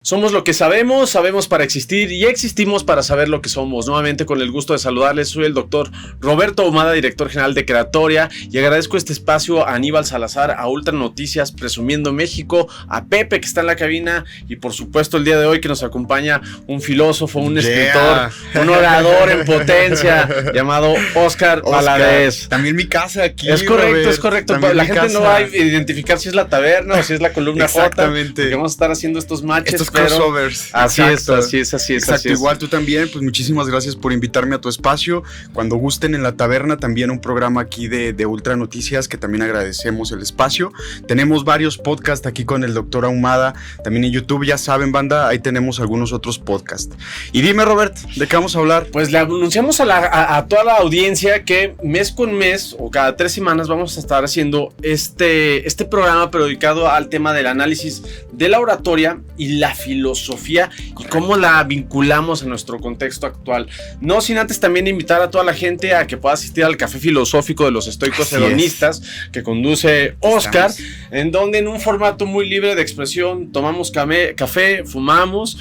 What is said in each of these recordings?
Somos lo que sabemos, sabemos para existir y existimos para saber lo que somos. Nuevamente con el gusto de saludarles, soy el doctor Roberto Ahumada, director general de Creatoria, y agradezco este espacio a Aníbal Salazar, a Ultra Noticias, Presumiendo México, a Pepe que está en la cabina y por supuesto el día de hoy que nos acompaña un filósofo, un escritor, un orador en potencia llamado Óscar Valadez. También mi casa aquí. Es correcto, Robert, es correcto. La gente casa. no va a identificar si es la taberna o si es la columna J. Exactamente. Porque vamos a estar haciendo estos matches. Estos crossovers. Así Exacto. es. Exacto, igual tú también, pues muchísimas gracias por invitarme a tu espacio. Cuando gusten en la taberna, también un programa aquí de Ultra Noticias, que también agradecemos el espacio. Tenemos varios podcasts aquí con el doctor Ahumada, también en YouTube, ya saben, banda, ahí tenemos algunos otros podcasts. Y dime, Robert, ¿de qué vamos a hablar? Pues le anunciamos a toda la audiencia que mes con mes o cada 3 semanas vamos a estar haciendo este programa, pero dedicado al tema del análisis de la oratoria y la filosofía. Correcto. Y cómo la vinculamos a nuestro contexto actual. No sin antes también invitar a toda la gente a que pueda asistir al café filosófico de los estoicos hedonistas que conduce Óscar, en donde en un formato muy libre de expresión tomamos café, fumamos,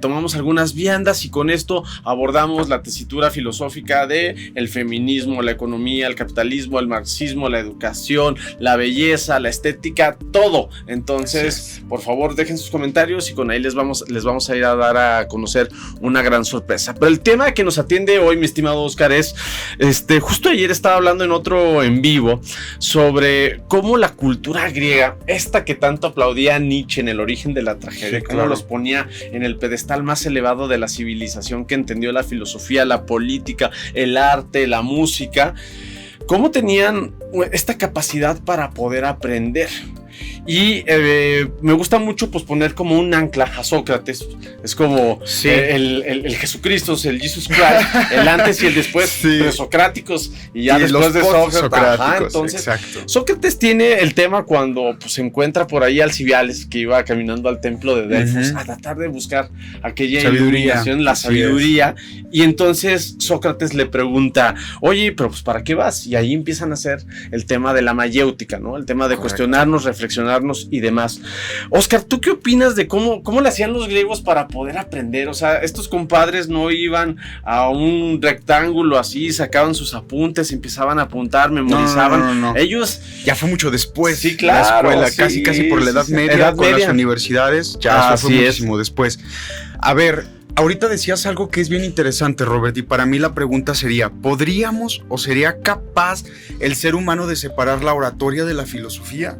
tomamos algunas viandas y con esto abordamos la tesitura filosófica de el feminismo, la economía, el capitalismo, el marxismo, la educación, la belleza, la estética, todo. Entonces, por favor, dejen sus comentarios y con ahí les vamos a ir a dar a conocer una gran sorpresa. Pero el tema que nos atiende hoy, mi estimado Óscar, es justo ayer estaba hablando en otro en vivo sobre cómo la cultura griega, esta que tanto aplaudía Nietzsche en El origen de la tragedia, sí, cómo los ponía en el pedestal más elevado de la civilización, que entendió la filosofía, la política, el arte, la música, cómo tenían esta capacidad para poder aprender. Y me gusta mucho pues poner como un ancla a Sócrates. Es como sí. el Jesucristo, el Jesus Christ, el antes y el después de Socráticos y ya después de Sócrates. Entonces, exacto. Sócrates tiene el tema cuando pues, se encuentra por ahí Alcibiades, que iba caminando al templo de Delfos a tratar de buscar aquella iluminación, la sabiduría. Y entonces Sócrates le pregunta, oye, pero pues ¿para qué vas? Y ahí empiezan a hacer el tema de la mayéutica, ¿no? El tema de cuestionarnos, reflexionarnos y demás. Óscar, ¿tú qué opinas de cómo le hacían los griegos para poder aprender? O sea, estos compadres no iban a un rectángulo así, sacaban sus apuntes, empezaban a apuntar, memorizaban. No. Ellos... Ya fue mucho después. Sí, claro. La escuela, casi por la edad media, con las universidades, ya fue muchísimo después. A ver, ahorita decías algo que es bien interesante, Robert, y para mí la pregunta sería, ¿podríamos o sería capaz el ser humano de separar la oratoria de la filosofía?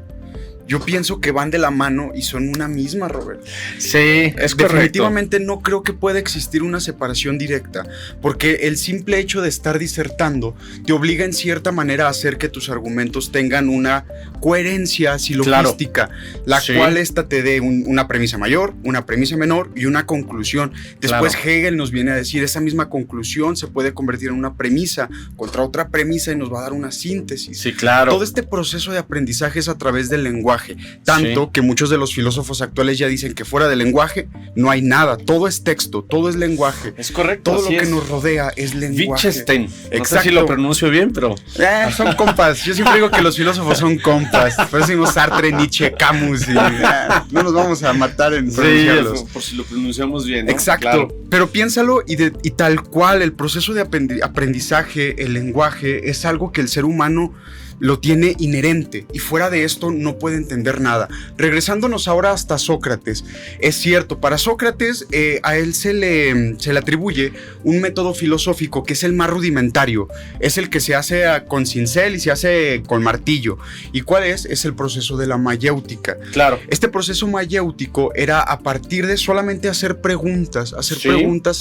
Yo pienso que van de la mano y son una misma, Robert. Sí, es correcto. Definitivamente no creo que pueda existir una separación directa, porque el simple hecho de estar disertando te obliga en cierta manera a hacer que tus argumentos tengan una coherencia silogística, la cual esta te dé una premisa mayor, una premisa menor y una conclusión. Después Hegel nos viene a decir, esa misma conclusión se puede convertir en una premisa contra otra premisa y nos va a dar una síntesis. Sí, claro. Todo este proceso de aprendizaje es a través del lenguaje. Tanto que muchos de los filósofos actuales ya dicen que fuera del lenguaje no hay nada, todo es texto, todo es lenguaje. Es correcto. Todo lo que nos rodea es lenguaje. Wittgenstein. No sé si lo pronuncio bien, pero... son compas. Yo siempre digo que los filósofos son compas. Por eso decimos Sartre, Nietzsche, Camus y no nos vamos a matar en pronunciarlos. Por si lo pronunciamos bien, ¿no? Exacto. Claro. Pero piénsalo y tal cual el proceso de aprendizaje, el lenguaje, es algo que el ser humano lo tiene inherente y fuera de esto no puede entender nada. Regresándonos ahora hasta Sócrates, es cierto, para Sócrates a él se le atribuye un método filosófico que es el más rudimentario, es el que se hace con cincel y se hace con martillo. ¿Y cuál es? Es el proceso de la mayéutica. Claro. Este proceso mayéutico era a partir de solamente hacer preguntas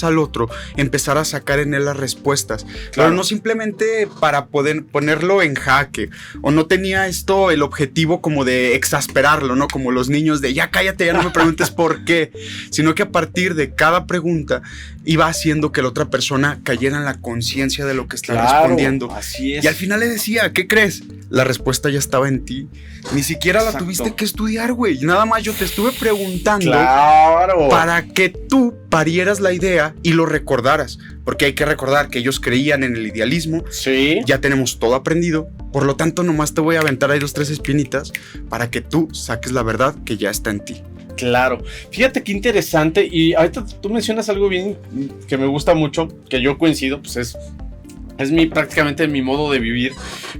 al otro, empezar a sacar en él las respuestas, pero no simplemente para poder ponerlo en jaque, o no tenía esto el objetivo como de exasperarlo, ¿no? Como los niños de ya cállate, ya no me preguntes por qué, sino que a partir de cada pregunta iba haciendo que la otra persona cayera en la conciencia de lo que está respondiendo. Así es. Y al final le decía, ¿qué crees? La respuesta ya estaba en ti. Ni siquiera la tuviste que estudiar, güey. Nada más yo te estuve preguntando para que tú parieras la idea y lo recordaras, porque hay que recordar que ellos creían en el idealismo. Sí. Ya tenemos todo aprendido, por lo tanto nomás te voy a aventar ahí 2, 3 espinitas para que tú saques la verdad que ya está en ti. Claro, fíjate qué interesante. Y ahorita tú mencionas algo bien que me gusta mucho, que yo coincido, pues es prácticamente mi modo de vivir.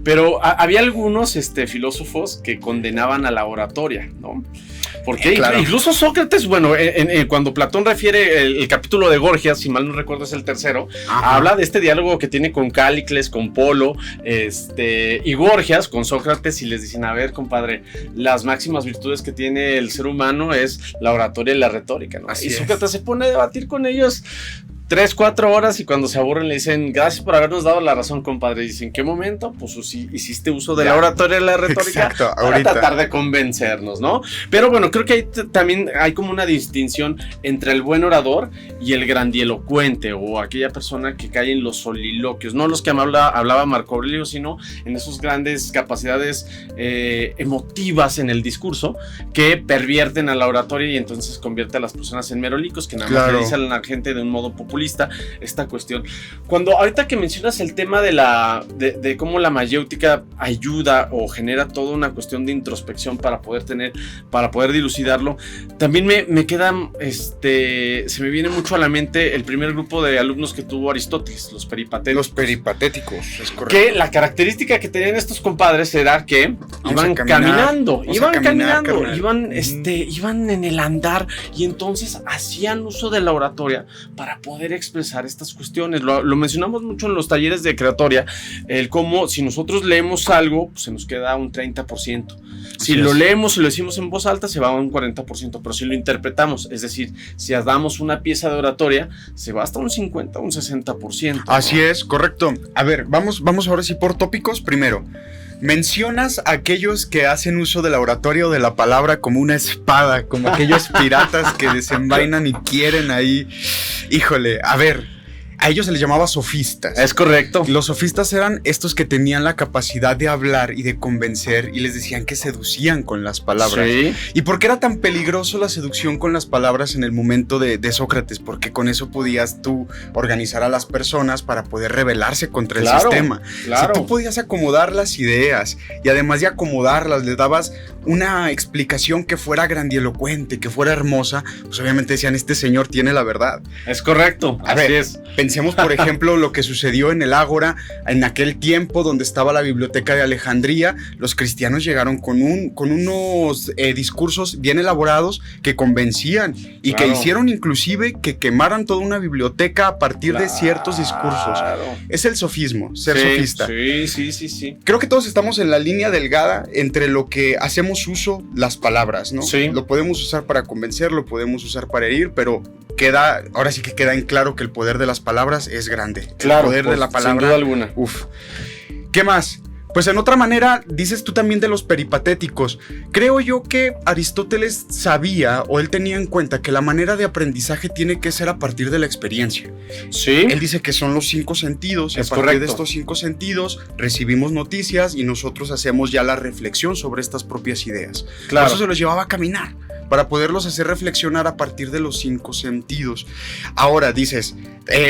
Pero había algunos filósofos que condenaban a la oratoria, ¿no? Porque claro, incluso Sócrates, bueno, cuando Platón refiere el capítulo de Gorgias, si mal no recuerdo es el tercero, habla de este diálogo que tiene con Cállicles, con Polo, y Gorgias con Sócrates, y les dicen, a ver, compadre, las máximas virtudes que tiene el ser humano es la oratoria y la retórica, ¿no? Y Sócrates se pone a debatir con ellos 3, 4 horas, y cuando se aburren le dicen, gracias por habernos dado la razón, compadre. Y dicen, ¿en qué momento? Pues hiciste uso de la oratoria y la retórica. Exacto, para tratar de convencernos, ¿no? Pero bueno, creo que ahí también hay como una distinción entre el buen orador y el grandielocuente, o aquella persona que cae en los soliloquios, no los que hablaba Marco Aurelio, sino en esas grandes capacidades emotivas en el discurso que pervierten a la oratoria y entonces convierte a las personas en merolicos, que nada más le dicen a la gente de un modo popular esta cuestión. Cuando ahorita que mencionas el tema de cómo la mayéutica ayuda o genera toda una cuestión de introspección para poder dilucidarlo, también me queda se me viene mucho a la mente el primer grupo de alumnos que tuvo Aristóteles, los peripatéticos. Los peripatéticos, es correcto. Que la característica que tenían estos compadres era que iban caminando, iban en el andar, y entonces hacían uso de la oratoria para poder expresar estas cuestiones. Lo mencionamos mucho en los talleres de creatoria, el cómo si nosotros leemos algo, pues se nos queda un 30%. Si lo leemos y lo decimos en voz alta, se va a un 40%, pero si lo interpretamos, es decir, si damos una pieza de oratoria, se va hasta un 50, un 60%. Así es, correcto. A ver, vamos ahora sí por tópicos. Primero, mencionas a aquellos que hacen uso de la oratoria o de la palabra como una espada, como aquellos piratas que desenvainan y quieren ahí. Híjole, a ver, a ellos se les llamaba sofistas. Es correcto. Los sofistas eran estos que tenían la capacidad de hablar y de convencer, y les decían que seducían con las palabras. Sí. ¿Y por qué era tan peligroso la seducción con las palabras en el momento de Sócrates? Porque con eso podías tú organizar a las personas para poder rebelarse contra el sistema. Claro. Si tú podías acomodar las ideas y además de acomodarlas, le dabas una explicación que fuera grandielocuente, que fuera hermosa, pues obviamente decían, este señor tiene la verdad. Es correcto. Así es. Pensemos, por ejemplo, lo que sucedió en el Ágora en aquel tiempo donde estaba la biblioteca de Alejandría. Los cristianos llegaron con unos discursos bien elaborados que convencían y que hicieron inclusive que quemaran toda una biblioteca a partir de ciertos discursos. Es el sofismo, ser sofista. Sí. Creo que todos estamos en la línea delgada entre lo que hacemos uso, las palabras, ¿no? Sí. Lo podemos usar para convencer, lo podemos usar para herir, pero ahora sí que queda en claro que el poder de las palabras es grande. Claro, el poder de la palabra. Sin duda alguna. Uf. ¿Qué más? Pues en otra manera, dices tú también de los peripatéticos. Creo yo que Aristóteles sabía, o él tenía en cuenta, que la manera de aprendizaje tiene que ser a partir de la experiencia. Sí. Él dice que son los 5 sentidos, y a partir de estos 5 sentidos recibimos noticias y nosotros hacemos ya la reflexión sobre estas propias ideas. Claro. Por eso se los llevaba a caminar, para poderlos hacer reflexionar a partir de los 5 sentidos. Ahora dices,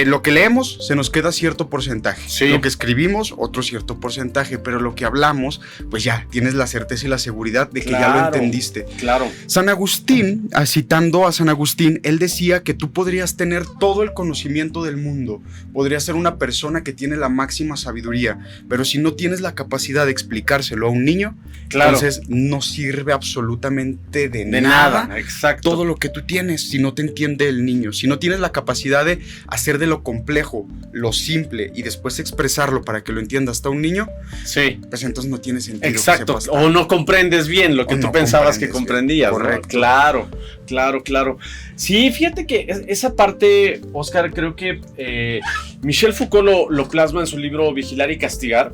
lo que leemos se nos queda cierto porcentaje, sí. Lo que escribimos otro cierto porcentaje, pero lo que hablamos, pues ya tienes la certeza y la seguridad de que ya lo entendiste. Claro. San Agustín, citando a San Agustín, él decía que tú podrías tener todo el conocimiento del mundo, podrías ser una persona que tiene la máxima sabiduría, pero si no tienes la capacidad de explicárselo a un niño, entonces no sirve absolutamente de nada. Exacto. Todo lo que tú tienes, si no te entiende el niño, si no tienes la capacidad de hacer de lo complejo lo simple y después expresarlo para que lo entienda hasta un niño, sí, pues entonces no tiene sentido. Exacto, o no comprendes bien lo que tú pensabas que comprendías, ¿no? Claro. Sí, fíjate que esa parte, Oscar, creo que Michel Foucault lo plasma en su libro Vigilar y Castigar,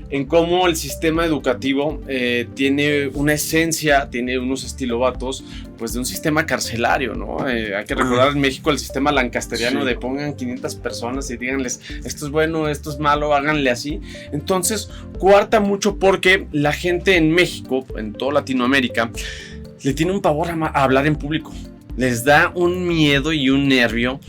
en cómo el sistema educativo tiene una esencia, tiene unos estilobatos, pues de un sistema carcelario, ¿no? Hay que recordar en México el sistema lancasteriano de pongan 500 personas y díganles esto es bueno, esto es malo, háganle así. Entonces, coarta mucho porque la gente en México, en toda Latinoamérica, le tiene un pavor a hablar en público. les da un miedo y un nervio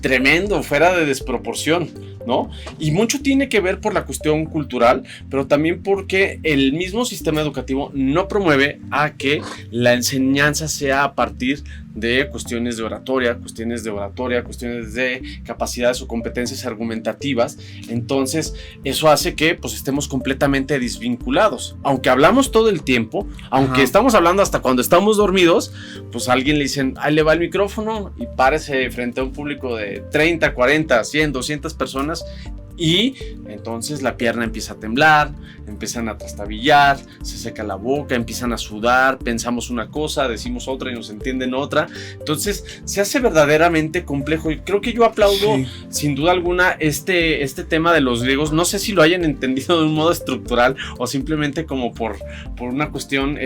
tremendo, fuera de desproporción, ¿no? Y mucho tiene que ver por la cuestión cultural, pero también porque el mismo sistema educativo no promueve a que la enseñanza sea a partir de cuestiones de oratoria, cuestiones de capacidades o competencias argumentativas. Entonces eso hace que pues estemos completamente desvinculados, aunque hablamos todo el tiempo, aunque estamos hablando hasta cuando estamos dormidos, pues a alguien le dicen, ahí le va el micrófono y párese frente a un público de 30, 40, 100, 200 personas. Y entonces la pierna empieza a temblar, empiezan a trastabillar, se seca la boca, empiezan a sudar, pensamos una cosa, decimos otra y nos entienden otra. Entonces se hace verdaderamente complejo y creo que yo aplaudo sin duda alguna este tema de los griegos. No sé si lo hayan entendido de un modo estructural o simplemente como por una cuestión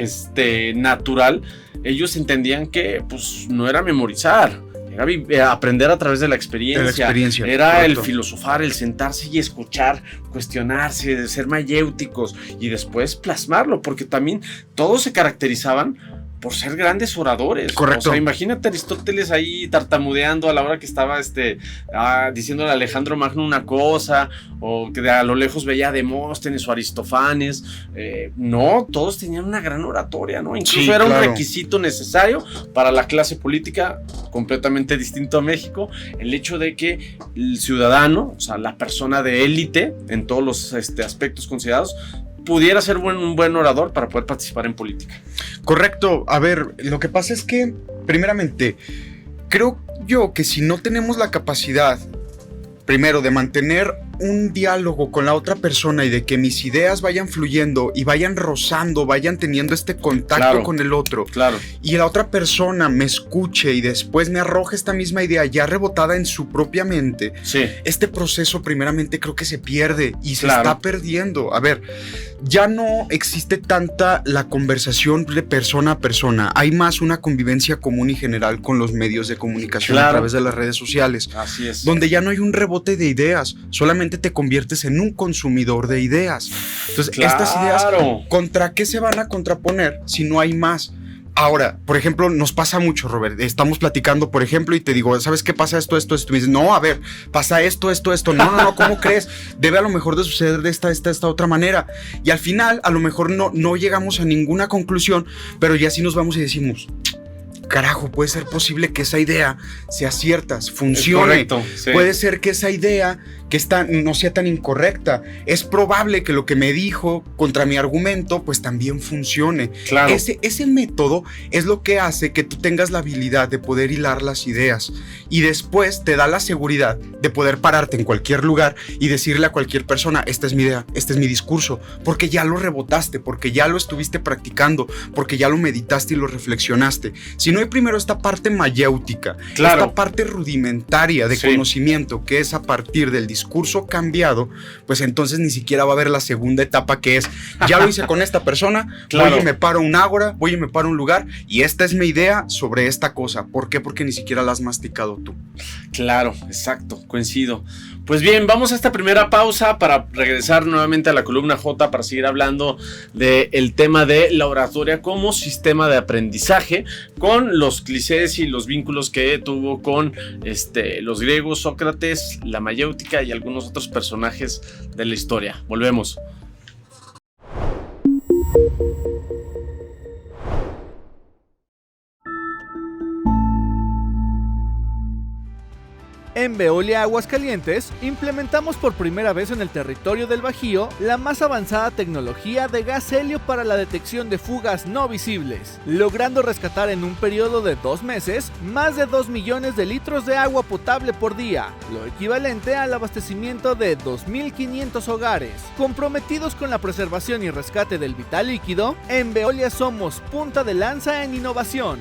natural. Ellos entendían que pues no era memorizar, era aprender a través de la experiencia, era correcto. El filosofar, el sentarse y escuchar, cuestionarse, ser mayéuticos y después plasmarlo, porque también todos se caracterizaban por ser grandes oradores. Correcto. O sea, imagínate a Aristóteles ahí tartamudeando a la hora que estaba diciéndole a Alejandro Magno una cosa, o que a lo lejos veía a Demóstenes o Aristófanes. No, todos tenían una gran oratoria, ¿no? Incluso era un requisito necesario para la clase política, completamente distinto a México, el hecho de que el ciudadano, o sea, la persona de élite, en todos los aspectos considerados, pudiera ser un buen orador para poder participar en política. Correcto. A ver, lo que pasa es que, primeramente, creo yo que si no tenemos la capacidad, primero, de mantener un diálogo con la otra persona y de que mis ideas vayan fluyendo y vayan rozando, vayan teniendo este contacto con el otro, y la otra persona me escuche y después me arroje esta misma idea ya rebotada en su propia mente, este proceso primeramente creo que se pierde y se está perdiendo. A ver, ya no existe tanta la conversación de persona a persona, hay más una convivencia común y general con los medios de comunicación a través de las redes sociales. Así es. Donde ya no hay un rebote de ideas, solamente te conviertes en un consumidor de ideas. Entonces, estas ideas, ¿contra qué se van a contraponer si no hay más? Ahora, por ejemplo, nos pasa mucho, Robert. Estamos platicando, por ejemplo, y te digo, ¿sabes qué pasa esto? Y me dices, no, a ver, pasa esto. No, ¿cómo crees? Debe a lo mejor de suceder de esta otra manera. Y al final, a lo mejor no llegamos a ninguna conclusión, pero ya sí nos vamos y decimos, carajo, puede ser posible que esa idea sea cierta, funcione. Puede ser que esa idea que no sea tan incorrecta. Es probable que lo que me dijo contra mi argumento pues también funcione. Ese método es lo que hace que tú tengas la habilidad de poder hilar las ideas y después te da la seguridad de poder pararte en cualquier lugar y decirle a cualquier persona, esta es mi idea, este es mi discurso, porque ya lo rebotaste, porque ya lo estuviste practicando, porque ya lo meditaste y lo reflexionaste. Si no hay primero esta parte mayéutica, esta parte rudimentaria de conocimiento, que es a partir del discurso cambiado, pues entonces ni siquiera va a haber la segunda etapa, que es, ya lo hice con esta persona, voy y me paro un ágora, voy y me paro un lugar, y esta es mi idea sobre esta cosa. ¿Por qué? Porque ni siquiera la has masticado tú. Claro, exacto, coincido. Pues bien, vamos a esta primera pausa para regresar nuevamente a la columna J para seguir hablando del tema de la oratoria como sistema de aprendizaje, con los clichés y los vínculos que tuvo con los griegos, Sócrates, la mayéutica y algunos otros personajes de la historia. Volvemos. En Veolia Aguascalientes, implementamos por primera vez en el territorio del Bajío la más avanzada tecnología de gas helio para la detección de fugas no visibles, logrando rescatar en un periodo de 2 meses más de 2 millones de litros de agua potable por día, lo equivalente al abastecimiento de 2.500 hogares. Comprometidos con la preservación y rescate del vital líquido, en Veolia somos punta de lanza en innovación.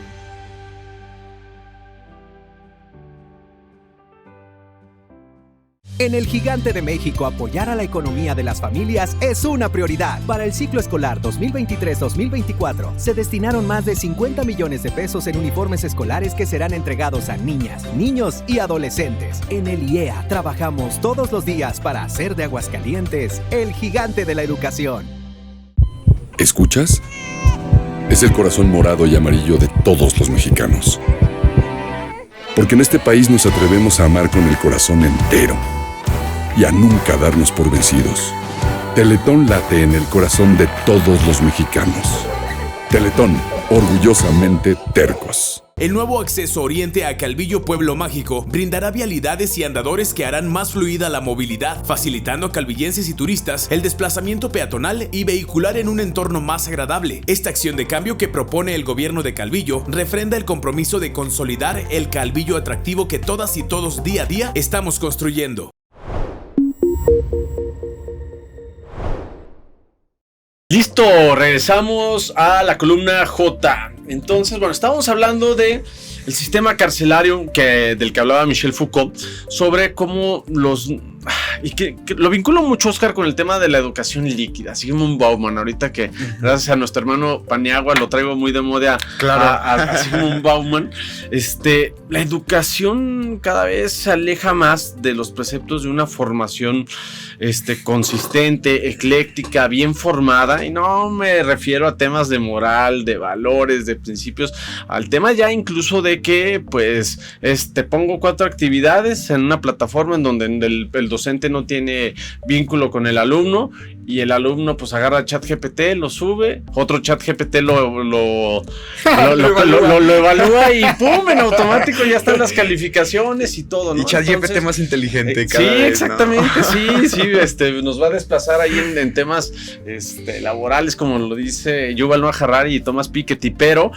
En el Gigante de México, apoyar a la economía de las familias es una prioridad. Para el ciclo escolar 2023-2024, se destinaron más de 50 millones de pesos en uniformes escolares que serán entregados a niñas, niños y adolescentes. En el IEA trabajamos todos los días para hacer de Aguascalientes el gigante de la educación. ¿Escuchas? Es el corazón morado y amarillo de todos los mexicanos. Porque en este país nos atrevemos a amar con el corazón entero y a nunca darnos por vencidos. Teletón late en el corazón de todos los mexicanos. Teletón, orgullosamente tercos. El nuevo acceso oriente a Calvillo Pueblo Mágico brindará vialidades y andadores que harán más fluida la movilidad, facilitando a calvillenses y turistas el desplazamiento peatonal y vehicular en un entorno más agradable. Esta acción de cambio que propone el gobierno de Calvillo refrenda el compromiso de consolidar el Calvillo atractivo que todas y todos día a día estamos construyendo. Listo, regresamos a la columna J. Entonces, bueno, estábamos hablando de el sistema carcelario del que hablaba Michel Foucault, sobre cómo y que lo vinculo mucho, Oscar, con el tema de la educación líquida. Sigmund Bauman, ahorita que gracias a nuestro hermano Paniagua lo traigo muy de moda a Sigmund Bauman. La educación cada vez se aleja más de los preceptos de una formación consistente, ecléctica, bien formada, y no me refiero a temas de moral, de valores, de principios, al tema ya incluso de que pues pongo 4 actividades en una plataforma en donde el docente no tiene vínculo con el alumno, y el alumno pues agarra ChatGPT, lo sube, otro ChatGPT lo evalúa y ¡pum! En automático ya están las calificaciones y todo, ¿no? Y ChatGPT más inteligente cada sí, vez, exactamente, ¿no? sí, nos va a desplazar ahí en temas laborales, como lo dice Yuval Noah Harari y Thomas Piketty, pero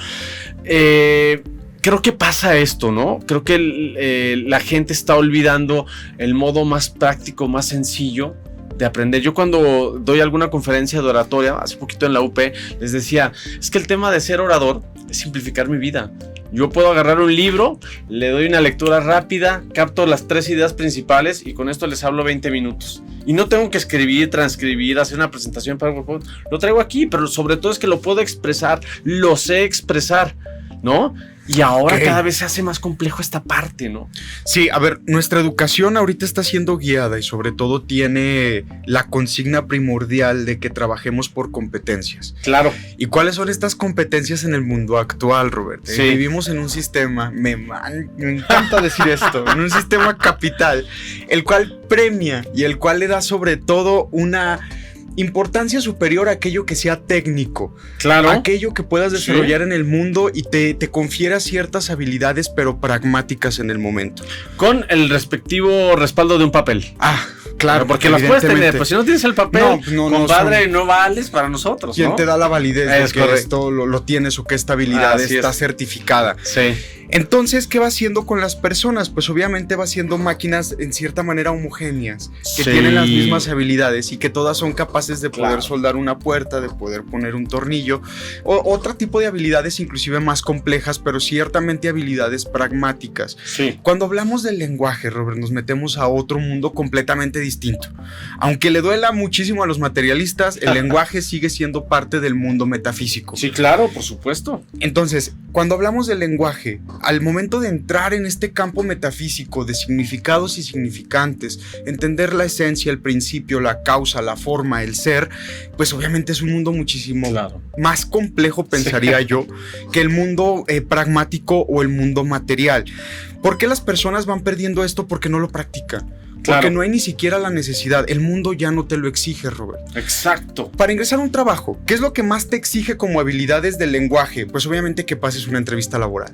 creo que pasa esto, ¿no? Creo que la gente está olvidando el modo más práctico, más sencillo de aprender. Yo cuando doy alguna conferencia de oratoria, hace poquito en la UP, les decía, es que el tema de ser orador es simplificar mi vida. Yo puedo agarrar un libro, le doy una lectura rápida, capto las 3 ideas principales y con esto les hablo 20 minutos. Y no tengo que escribir, transcribir, hacer una presentación para PowerPoint. Lo traigo aquí, pero sobre todo es que lo puedo expresar, lo sé expresar, ¿no? Y ahora cada vez se hace más complejo esta parte, ¿no? Sí, a ver, nuestra educación ahorita está siendo guiada y sobre todo tiene la consigna primordial de que trabajemos por competencias. Claro. ¿Y cuáles son estas competencias en el mundo actual, Roberto? Sí. Vivimos en un sistema, me encanta decir esto, en un sistema capital, el cual premia y el cual le da sobre todo una importancia superior a aquello que sea técnico. Claro. Aquello que puedas desarrollar en el mundo y te confiera ciertas habilidades, pero pragmáticas en el momento. Con el respectivo respaldo de un papel. Claro, porque las puedes tener, pues si no tienes el papel, compadre, no vales para nosotros, ¿no? ¿Quién te da la validez de que esto lo tienes o que esta habilidad está certificada? Sí. Entonces, ¿qué va haciendo con las personas? Pues obviamente va haciendo máquinas en cierta manera homogéneas, que tienen las mismas habilidades y que todas son capaces de poder soldar una puerta, de poder poner un tornillo, o otro tipo de habilidades inclusive más complejas, pero ciertamente habilidades pragmáticas. Sí. Cuando hablamos del lenguaje, Robert, nos metemos a otro mundo completamente distinto. Aunque le duela muchísimo a los materialistas, el lenguaje sigue siendo parte del mundo metafísico. Sí, claro, por supuesto. Entonces, cuando hablamos del lenguaje, al momento de entrar en este campo metafísico de significados y significantes, entender la esencia, el principio, la causa, la forma, el ser, pues obviamente es un mundo muchísimo más complejo, pensaría yo, que el mundo pragmático o el mundo material. ¿Por qué las personas van perdiendo esto? Porque no lo practican. Porque no hay ni siquiera la necesidad. El mundo ya no te lo exige, Robert. Exacto. Para ingresar a un trabajo, ¿qué es lo que más te exige como habilidades del lenguaje? Pues obviamente que pases una entrevista laboral.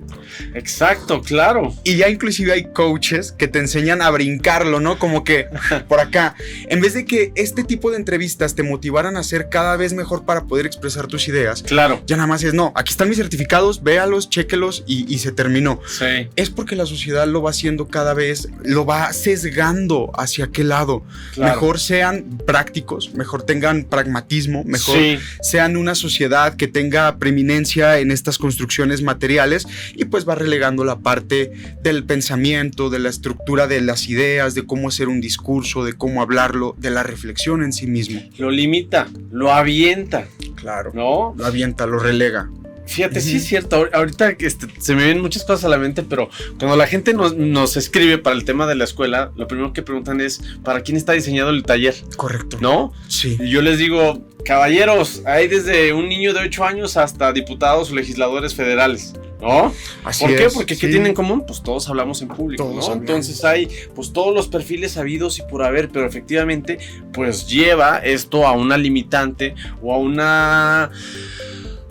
Exacto, claro. Y ya inclusive hay coaches que te enseñan a brincarlo, ¿no? Como que por acá, en vez de que este tipo de entrevistas te motivaran a ser cada vez mejor para poder expresar tus ideas, ya nada más es, no, aquí están mis certificados, véalos, chéquelos y se terminó. Sí. Es porque la sociedad lo va haciendo cada vez, lo va sesgando hacia qué lado. Mejor sean prácticos, mejor tengan pragmatismo, mejor sean una sociedad que tenga preeminencia en estas construcciones materiales, y pues va relegando la parte del pensamiento, de la estructura de las ideas, de cómo hacer un discurso, de cómo hablarlo, de la reflexión en sí mismo. Lo limita, lo avienta. Claro, ¿no? Lo avienta, lo relega. Fíjate, sí es cierto, ahorita se me vienen muchas cosas a la mente, pero cuando la gente nos escribe para el tema de la escuela, lo primero que preguntan es, ¿para quién está diseñado el taller? Correcto. ¿No? Sí. Y yo les digo, caballeros, hay desde un niño de 8 años hasta diputados o legisladores federales. ¿no? Así ¿Por qué? es, Porque sí. ¿qué tienen en común? Pues todos hablamos en público, Todos ¿no? hablamos. Entonces hay pues todos los perfiles habidos y por haber, pero efectivamente pues lleva esto a una limitante o a una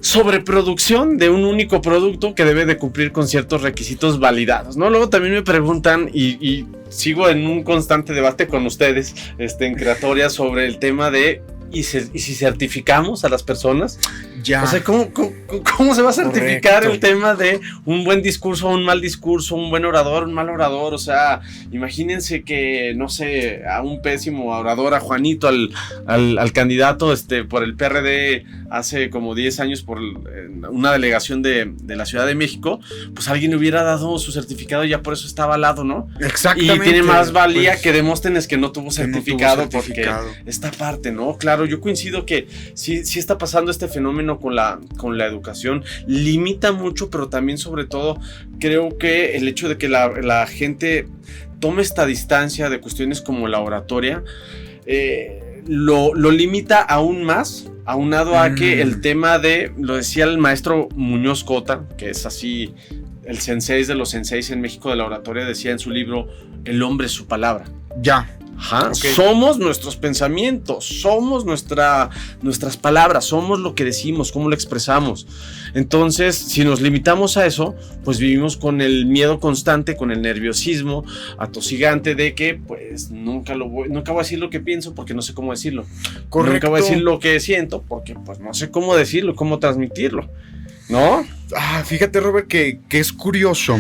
sobreproducción de un único producto que debe de cumplir con ciertos requisitos validados, ¿no? Luego también me preguntan y sigo en un constante debate con ustedes en Creatoria sobre el tema de ¿y si certificamos a las personas? Ya. O sea, ¿cómo se va a certificar Correcto. el tema de un buen discurso, un mal discurso, un buen orador, un mal orador? O sea, imagínense que, no sé, a un pésimo orador, a Juanito, al candidato por el PRD hace como 10 años por una delegación de la Ciudad de México, pues alguien le hubiera dado su certificado y ya por eso está avalado, ¿no? Exactamente. Y tiene más valía Pues, que Demóstenes que no tuvo que no tuvo certificado, certificado. porque esta parte, ¿no? Claro, yo coincido que sí está pasando este fenómeno con la educación, limita mucho, pero también sobre todo creo que el hecho de que la gente tome esta distancia de cuestiones como la oratoria, lo limita aún más, aunado a que el tema lo decía el maestro Muñoz Cota, que es así el sensei de los senseis en México de la oratoria, decía en su libro El hombre es su palabra. Ya. Ajá. Ok. Somos nuestros pensamientos, somos nuestras palabras, somos lo que decimos, cómo lo expresamos. Entonces, si nos limitamos a eso, pues vivimos con el miedo constante, con el nerviosismo atosigante de que, pues, nunca voy a decir lo que pienso porque no sé cómo decirlo. Correcto. Nunca voy a decir lo que siento porque, pues, no sé cómo decirlo, cómo transmitirlo, ¿no? Fíjate, Robert, que es curioso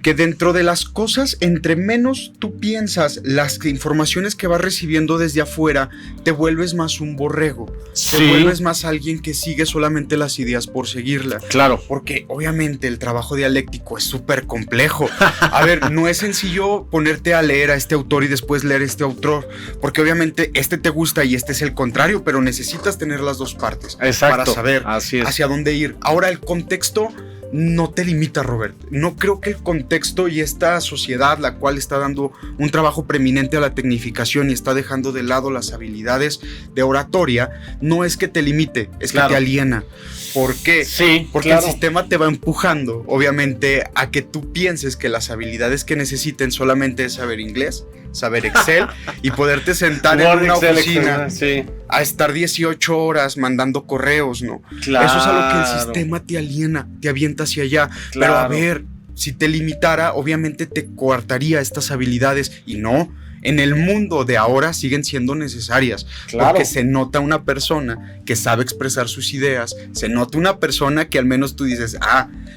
que dentro de las cosas, entre menos tú piensas las informaciones que vas recibiendo desde afuera, te vuelves más un borrego. Sí. Te vuelves más alguien que sigue solamente las ideas por seguirlas. Claro. Porque obviamente el trabajo dialéctico es súper complejo. A ver, no es sencillo ponerte a leer a este autor y después leer a este autor, porque obviamente este te gusta y este es el contrario, pero necesitas tener las dos partes. Exacto. Para saber Así es. hacia dónde ir. Ahora, el contexto no te limita, Robert. No creo que el contexto y esta sociedad, la cual está dando un trabajo preeminente a la tecnificación y está dejando de lado las habilidades de oratoria, no es que te limite, es Claro. que te aliena. ¿Por qué? Sí, Porque claro. el sistema te va empujando, obviamente, a que tú pienses que las habilidades que necesiten solamente es saber inglés, saber Excel y poderte sentar en Word, una Excel, oficina sí. a estar 18 horas mandando correos, ¿no? Claro. Eso es a lo que el sistema te aliena, te avienta hacia allá. Pero a Claro. ver, si te limitara, obviamente te coartaría estas habilidades y no. En el mundo de ahora siguen siendo necesarias, Claro. porque se nota una persona que sabe expresar sus ideas, se nota una persona que al menos tú dices,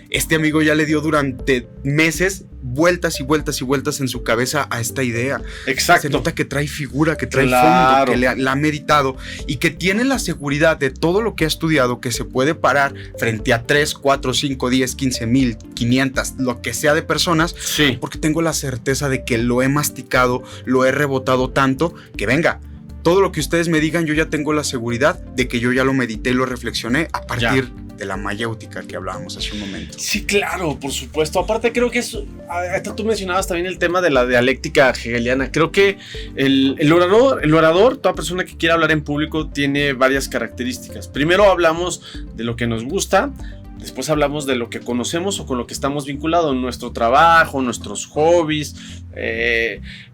este amigo ya le dio durante meses vueltas y vueltas y vueltas en su cabeza a esta idea. Exacto. Se nota que trae figura, que trae Claro. fondo, que la ha meditado y que tiene la seguridad de todo lo que ha estudiado, que se puede parar frente a 3, 4, 5, 10, 15 mil, 500, lo que sea de personas, Sí. porque tengo la certeza de que lo he masticado, lo he rebotado tanto, que venga, todo lo que ustedes me digan, yo ya tengo la seguridad de que yo ya lo medité y lo reflexioné a partir de la mayéutica que hablábamos hace un momento. Sí, claro, por supuesto. Aparte, creo que hasta tú mencionabas también el tema de la dialéctica hegeliana. Creo que el orador, toda persona que quiera hablar en público, tiene varias características. Primero hablamos de lo que nos gusta. Después hablamos de lo que conocemos o con lo que estamos vinculados, nuestro trabajo, nuestros hobbies.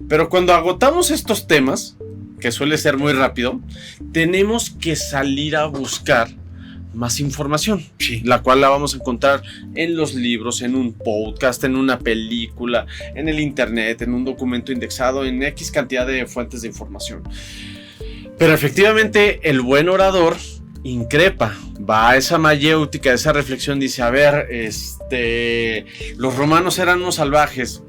Pero cuando agotamos estos temas, que suele ser muy rápido, tenemos que salir a buscar más información, la cual la vamos a encontrar en los libros, en un podcast, en una película, en el internet, en un documento indexado, en X cantidad de fuentes de información. Pero efectivamente el buen orador increpa, va a esa mayéutica, a esa reflexión, dice, a ver, los romanos eran unos salvajes,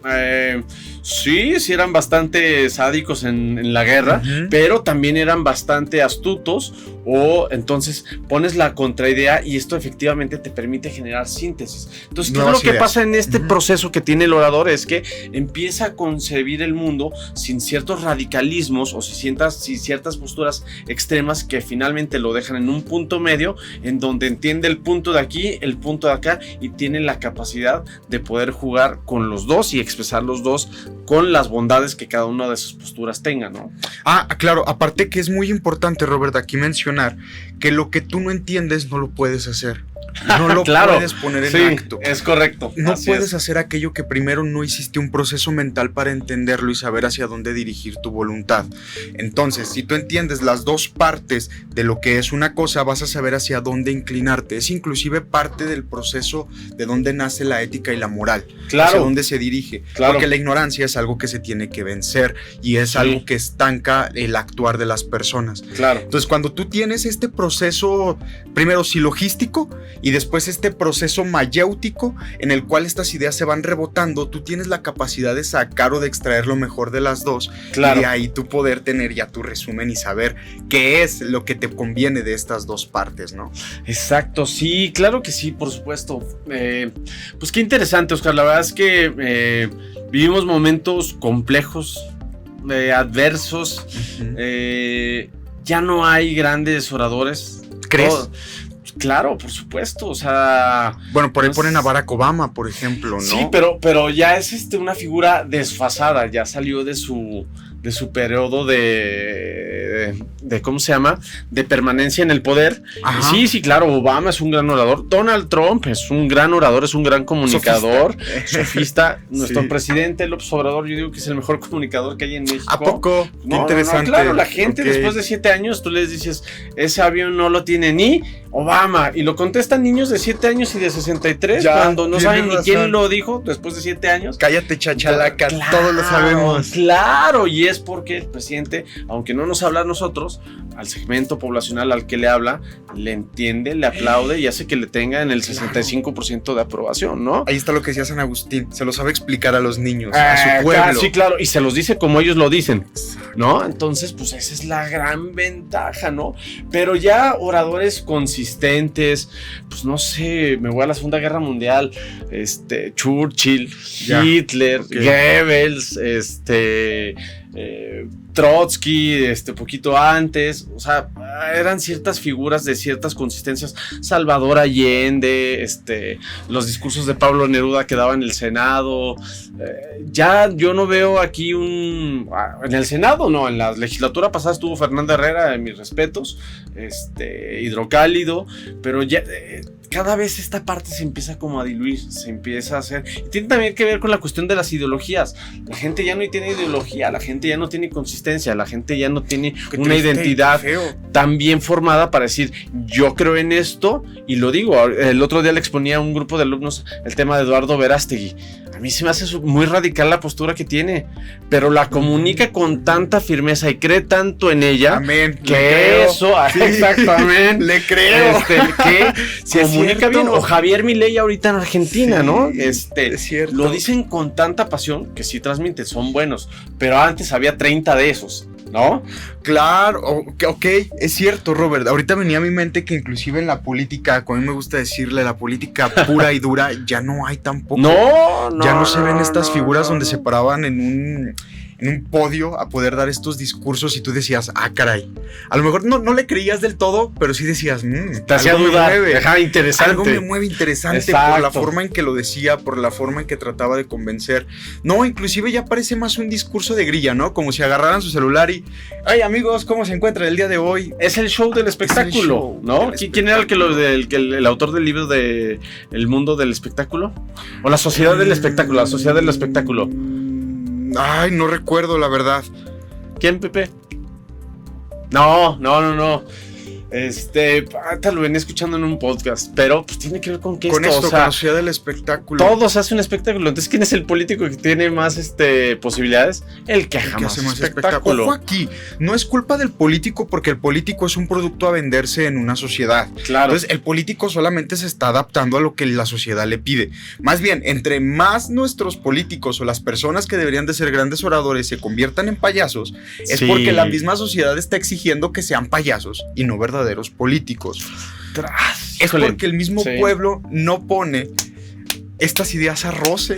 sí eran bastante sádicos en la guerra, pero también eran bastante astutos, o entonces pones la contraidea y esto efectivamente te permite generar síntesis. Entonces, ¿qué es lo que pasa en este proceso que tiene el orador? Es que empieza a concebir el mundo sin ciertos radicalismos o sin ciertas posturas extremas que finalmente lo dejan en un punto medio, en donde entiende el punto de aquí, el punto de acá, y tiene la capacidad de poder jugar con los dos y expresar los dos con las bondades que cada una de sus posturas tenga, ¿no? Claro, aparte que es muy importante, Robert, aquí mencionar que lo que tú no entiendes no lo puedes hacer. No lo Claro, puedes poner en sí, acto. es correcto. No Así puedes es. hacer aquello que primero no hiciste un proceso mental para entenderlo y saber hacia dónde dirigir tu voluntad. Entonces, si tú entiendes las dos partes de lo que es una cosa, vas a saber hacia dónde inclinarte. Es inclusive parte del proceso de dónde nace la ética y la moral. Claro. Hacia dónde se dirige. Claro. Porque la ignorancia es algo que se tiene que vencer y es Sí. algo que estanca el actuar de las personas. Claro. Entonces, cuando tú tienes este proceso, primero silogístico y después este proceso mayéutico, en el cual estas ideas se van rebotando, tú tienes la capacidad de sacar o de extraer lo mejor de las dos. Claro. Y de ahí tú poder tener ya tu resumen y saber qué es lo que te conviene de estas dos partes, ¿no? Exacto, sí, claro que sí, por supuesto. Pues qué interesante, Oscar. La verdad es que vivimos momentos complejos, adversos. Ya no hay grandes oradores. ¿Crees? Claro, por supuesto. O sea. Bueno, por ahí no ponen es- a Barack Obama, por ejemplo, ¿no? Sí, pero ya es una figura desfasada. Ya salió de su periodo de ¿cómo se llama? De permanencia en el poder. Ajá. Sí, claro, Obama es un gran orador. Donald Trump es un gran orador, es un gran comunicador, sofista. Nuestro Sí. presidente López Obrador, yo digo que es el mejor comunicador que hay en México. ¿A poco? Qué No, interesante. claro, la gente Ok. después de 7 años, tú les dices, ese avión no lo tiene ni Obama. Y lo contestan niños de 7 años y de 63, Ya, cuando no tienes saben ni razón. quién lo dijo después de 7 años. Cállate, chachalaca, Claro, todos lo sabemos. Claro, y es porque el presidente, aunque no nos habla a nosotros, al segmento poblacional al que le habla, le entiende, le aplaude y hace que le tenga en el 65% de aprobación, ¿no? Ahí está lo que decía San Agustín, se lo sabe explicar a los niños, a su pueblo. Claro, sí, claro, y se los dice como ellos lo dicen, ¿no? Entonces, pues esa es la gran ventaja, ¿no? Pero ya oradores consistentes, pues no sé, me voy a la Segunda Guerra Mundial, Churchill, Ya, Hitler, ok. Goebbels, Trotsky, poquito antes, o sea, eran ciertas figuras de ciertas consistencias. Salvador Allende, los discursos de Pablo Neruda que daba en el Senado. Ya yo no veo aquí en el Senado, no, en la legislatura pasada estuvo Fernando Herrera, en mis respetos, hidrocálido, pero ya cada vez esta parte se empieza como a diluir, se empieza a hacer, y tiene también que ver con la cuestión de las ideologías. La gente ya no tiene ideología, la gente ya no tiene consistencia, la gente ya no tiene Qué una triste y identidad feo. tan bien formada para decir, yo creo en esto, y lo digo. El otro día le exponía a un grupo de alumnos el tema de Eduardo Verástegui. A mí se me hace muy radical la postura que tiene, pero la comunica con tanta firmeza y cree tanto en ella. Amén. Que le creo. eso, Sí, exactamente. Le creo. Que Sí, es comunica cierto. bien. O Javier Milei ahorita en Argentina, Sí, ¿no? es cierto. Lo dicen con tanta pasión que sí transmiten, son buenos. Pero antes había 30 de esos, ¿no? Claro, ok, es cierto, Robert. Ahorita venía a mi mente que inclusive en la política, como a mí me gusta decirle, la política pura y dura, ya no hay tampoco. Ya no se ven estas figuras donde se paraban en un podio a poder dar estos discursos y tú decías, ah, caray. A lo mejor no le creías del todo, pero sí decías, Te hacía algo me dudar. mueve. Ajá, interesante. Algo me mueve interesante Exacto. por la forma en que lo decía, por la forma en que trataba de convencer. No, inclusive ya parece más un discurso de grilla, ¿no? Como si agarraran su celular y, ay, amigos, ¿cómo se encuentran el día de hoy? Es el show del espectáculo, show ¿no? del ¿Quién era el autor del libro de El mundo del espectáculo? O la sociedad del espectáculo, la sociedad del espectáculo. Ay, no recuerdo, la verdad. ¿Quién, Pepe? No. Te lo venía escuchando en un podcast, pero pues tiene que ver con que Con esto, esto, o sea, con la sociedad del espectáculo. todo se hace un espectáculo. Entonces, ¿quién es el político que tiene más posibilidades? El que El haga que más hace más espectáculo. Ojo aquí, no es culpa del político porque el político es un producto a venderse en una sociedad. Claro. Entonces el político solamente se está adaptando a lo que la sociedad le pide. Más bien, entre más nuestros políticos o las personas que deberían de ser grandes oradores se conviertan en payasos, es Sí. porque la misma sociedad está exigiendo que sean payasos y no verdaderos políticos. Es Híjole. porque el mismo Sí. pueblo no pone estas ideas a roce.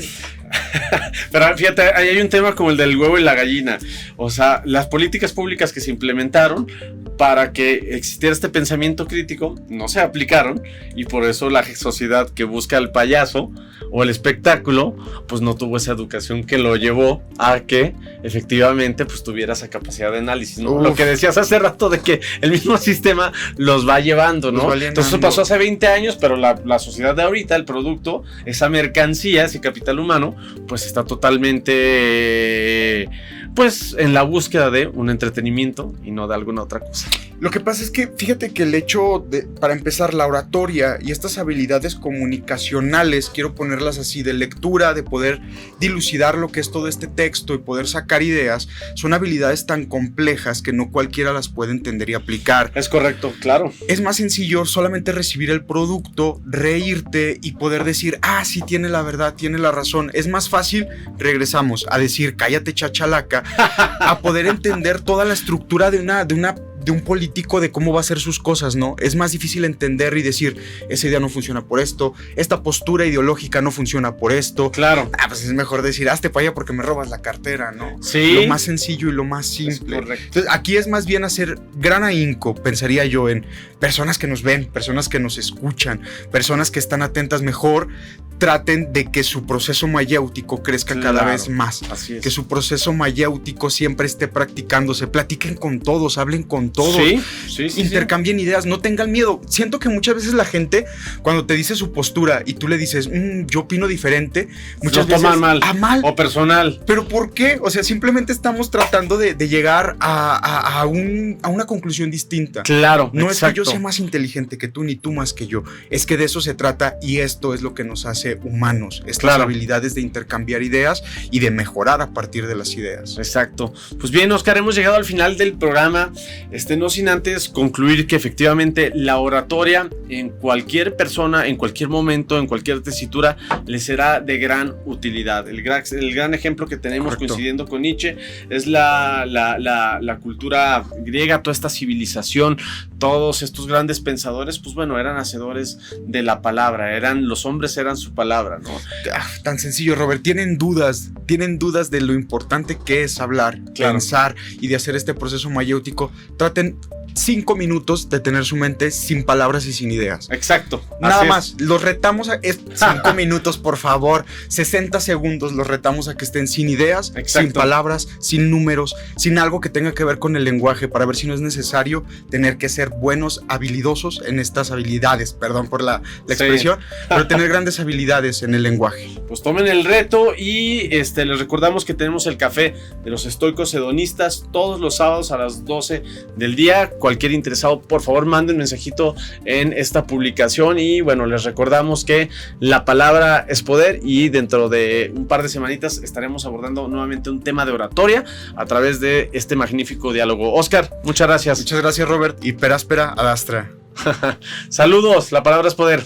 Pero fíjate, ahí hay un tema como el del huevo y la gallina. O sea, las políticas públicas que se implementaron para que existiera este pensamiento crítico, no se aplicaron, y por eso la sociedad que busca al payaso o el espectáculo, pues no tuvo esa educación que lo llevó a que efectivamente pues tuviera esa capacidad de análisis, ¿no? Lo que decías hace rato de que el mismo sistema los va llevando, ¿no? Entonces eso pasó hace 20 años, pero la sociedad de ahorita, el producto, esa mercancía, ese capital humano, pues está totalmente pues en la búsqueda de un entretenimiento y no de alguna otra cosa. Lo que pasa es que fíjate que el hecho de, para empezar, la oratoria y estas habilidades comunicacionales, quiero ponerlas así, de lectura, de poder dilucidar lo que es todo este texto y poder sacar ideas, son habilidades tan complejas que no cualquiera las puede entender y aplicar. Es correcto, claro. Es más sencillo solamente recibir el producto, reírte y poder decir, ah, sí, tiene la verdad, tiene la razón. Es más fácil, regresamos a decir, cállate chachalaca, a poder entender toda la estructura de un político, de cómo va a hacer sus cosas, ¿no? Es más difícil entender y decir, esa idea no funciona por esto, esta postura ideológica no funciona por esto. Claro. Ah, pues es mejor decir, hazte para allá porque me robas la cartera, ¿no? Sí. Lo más sencillo y lo más simple. Es correcto. Entonces, aquí es más bien hacer gran ahínco, pensaría yo, en personas que nos ven, personas que nos escuchan, personas que están atentas. Mejor traten de que su proceso mayéutico crezca cada vez más. Así es. Que su proceso mayéutico siempre esté practicándose. Platiquen con todos, hablen con todos. Sí, Intercambien ideas, no tengan miedo. Siento que muchas veces la gente, cuando te dice su postura y tú le dices, yo opino diferente, muchas veces toman mal. Mal. O personal. ¿Pero por qué? O sea, simplemente estamos tratando de llegar a una conclusión distinta. Claro, no exacto. Es que yo sea más inteligente que tú, ni tú más que yo. Es que de eso se trata, y esto es lo que nos hace humanos. Estas habilidades de intercambiar ideas y de mejorar a partir de las ideas. Exacto. Pues bien, Oscar, hemos llegado al final del programa. No sin antes concluir que efectivamente la oratoria en cualquier persona, en cualquier momento, en cualquier tesitura, le será de gran utilidad. El gran ejemplo que tenemos, correcto, coincidiendo con Nietzsche, es la cultura griega, toda esta civilización, todos estos grandes pensadores, pues bueno, eran hacedores de la palabra, los hombres eran su palabra, ¿no? Tan sencillo, Robert. Tienen dudas de lo importante que es hablar, pensar y de hacer este proceso mayéutico. Traten 5 minutos de tener su mente sin palabras y sin ideas. Exacto. Nada más. Los retamos a 5 minutos, por favor. 60 segundos los retamos a que estén sin ideas, sin palabras, sin números, sin algo que tenga que ver con el lenguaje, para ver si no es necesario tener que ser buenos, habilidosos en estas habilidades. Perdón por la expresión, pero tener grandes habilidades en el lenguaje. Pues tomen el reto y les recordamos que tenemos el café de los estoicos hedonistas todos los sábados a las 12 del día. Cualquier interesado, por favor, manden un mensajito en esta publicación. Y bueno, les recordamos que la palabra es poder, y dentro de un par de semanitas estaremos abordando nuevamente un tema de oratoria a través de este magnífico diálogo. Oscar, muchas gracias. Muchas gracias, Robert, y peraspera ad astra. Saludos, la palabra es poder.